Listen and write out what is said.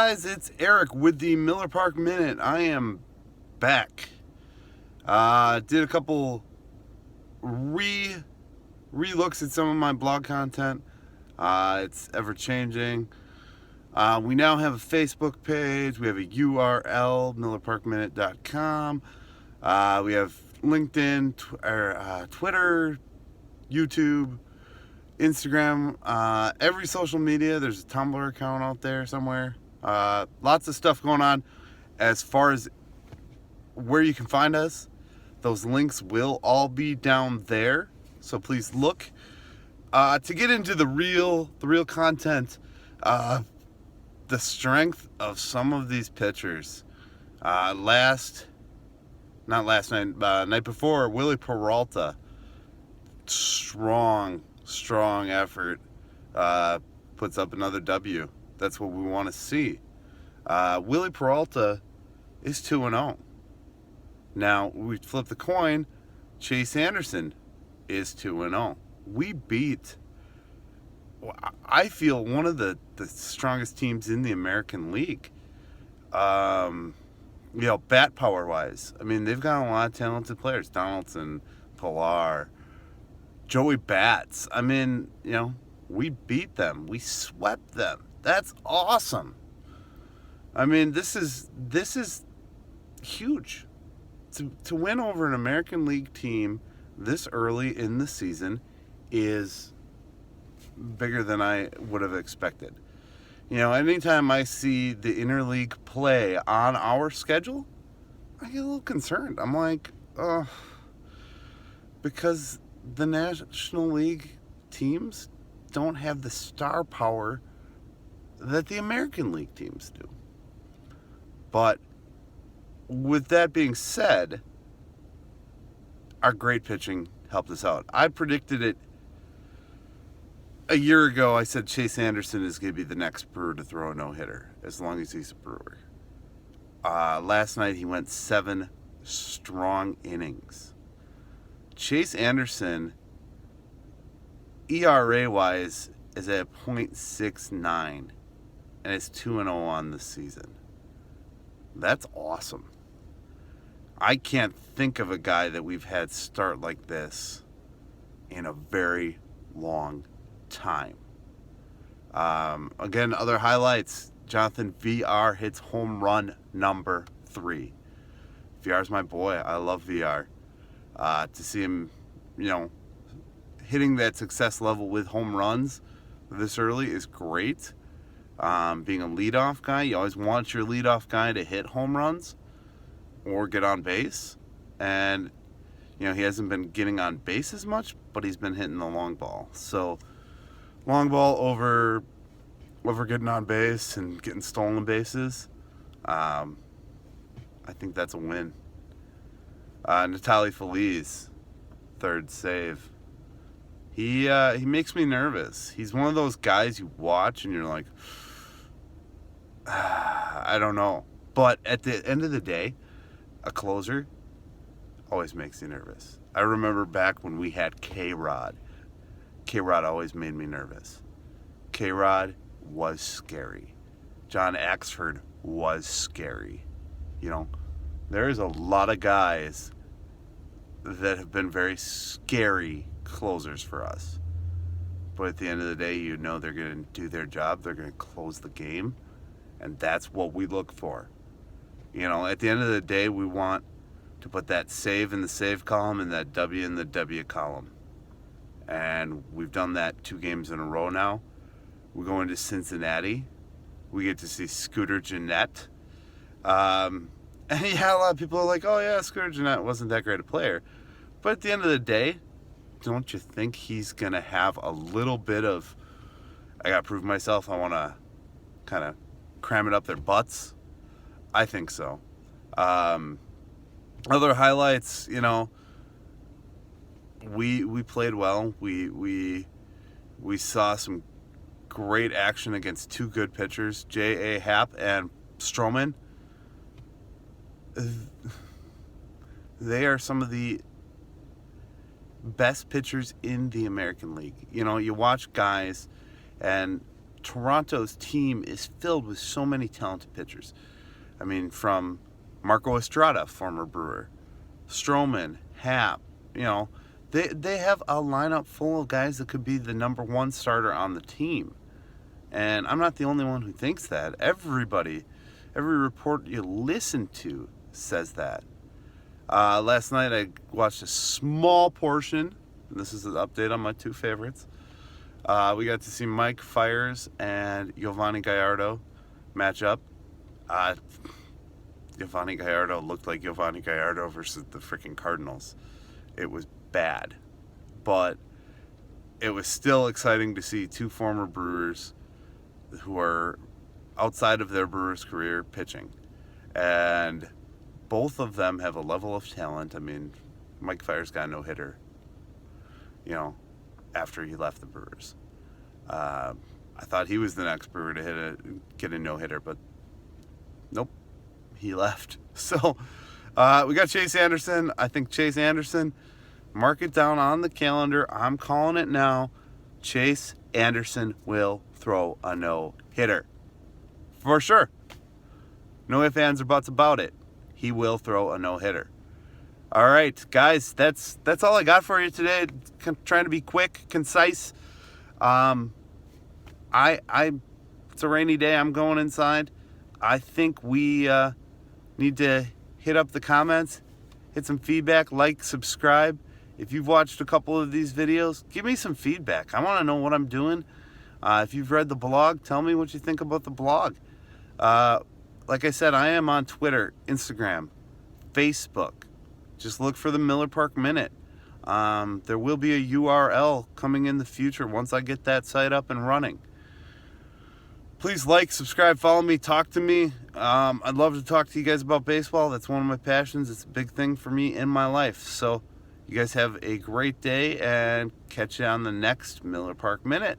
guys, it's Eric with the Miller Park Minute. I am back. Did a couple re-looks at some of my blog content. It's ever changing. We now have a Facebook page. We have a URL, millerparkminute.com. We have LinkedIn, Twitter, YouTube, Instagram, every social media. There's a Tumblr account out there somewhere. Lots of stuff going on. As far as where you can find us, those links will all be down there. So please look. To get into the real content, the strength of some of these pitchers. Night before, Willie Peralta, strong effort, puts up another W. That's what we want to see. Willie Peralta is 2-0. Now, we flip the coin. Chase Anderson is 2-0. We beat, I feel, one of the strongest teams in the American League. Bat power wise. I mean, they've got a lot of talented players. Donaldson, Pilar, Joey Bats. I mean, we beat them. We swept them. That's awesome. I mean, this is huge. To win over an American League team this early in the season is bigger than I would have expected. Anytime I see the interleague play on our schedule, I get a little concerned. I'm like, because the National League teams don't have the star power that the American League teams do. But with that being said, our great pitching helped us out. I predicted it a year ago. I said Chase Anderson is going to be the next Brewer to throw a no-hitter as long as he's a Brewer. Last night he went 7 strong innings. Chase Anderson, ERA-wise, is at .69, and it's 2-0 on the season. That's awesome. I can't think of a guy that we've had start like this in a very long time. Again, other highlights. Jonathan VR hits home run number 3. VR's my boy. I love VR. To see him, hitting that success level with home runs this early is great. Being a leadoff guy, you always want your leadoff guy to hit home runs or get on base. And, he hasn't been getting on base as much, but he's been hitting the long ball. So, long ball over getting on base and getting stolen bases. I think that's a win. Natali Feliz, 3rd save. He makes me nervous. He's one of those guys you watch and you're like, I don't know. But at the end of the day, a closer always makes you nervous. I remember back when we had K-Rod. K-Rod always made me nervous. K-Rod was scary. John Axford was scary. There's a lot of guys that have been very scary closers for us. But at the end of the day, they're going to do their job. They're going to close the game. And that's what we look for. At the end of the day, we want to put that save in the save column and that W in the W column. And we've done that 2 games in a row now. We're going to Cincinnati. We get to see Scooter Gennett. And a lot of people are like, oh yeah, Scooter Gennett wasn't that great a player. But at the end of the day, don't you think he's going to have a little bit of, I got to prove myself, I want to kind of cram it up their butts? I think so. Other highlights, we played well. We saw some great action against 2 good pitchers, J.A. Happ and Stroman. They are some of the best pitchers in the American League. You watch guys and Toronto's team is filled with so many talented pitchers. I mean, from Marco Estrada, former Brewer, Stroman, Happ, they have a lineup full of guys that could be the number one starter on the team. And I'm not the only one who thinks that. Every report you listen to says that. Last night I watched a small portion. This is an update on my two favorites. We got to see Mike Fiers and Giovanni Gallardo match up. Giovanni Gallardo looked like Giovanni Gallardo versus the freaking Cardinals. It was bad, but it was still exciting to see two former Brewers who are outside of their Brewers career pitching. And both of them have a level of talent. I mean, Mike Fiers got a no-hitter, after he left the Brewers. I thought he was the next Brewer to get a no-hitter, but nope, he left. So we got Chase Anderson. I think Chase Anderson, mark it down on the calendar. I'm calling it now. Chase Anderson will throw a no-hitter. For sure. No ifs, ands, or buts about it. He will throw a no-hitter. All right, guys, that's all I got for you today. Trying to be quick, concise. It's a rainy day. I'm going inside. I think we need to hit up the comments, hit some feedback, like, subscribe. If you've watched a couple of these videos, give me some feedback. I want to know what I'm doing. If you've read the blog, tell me what you think about the blog. Like I said, I am on Twitter, Instagram, Facebook. Just look for the Miller Park Minute. There will be a URL coming in the future once I get that site up and running. Please like, subscribe, follow me, talk to me. I'd love to talk to you guys about baseball. That's one of my passions. It's a big thing for me in my life. So you guys have a great day and catch you on the next Miller Park Minute.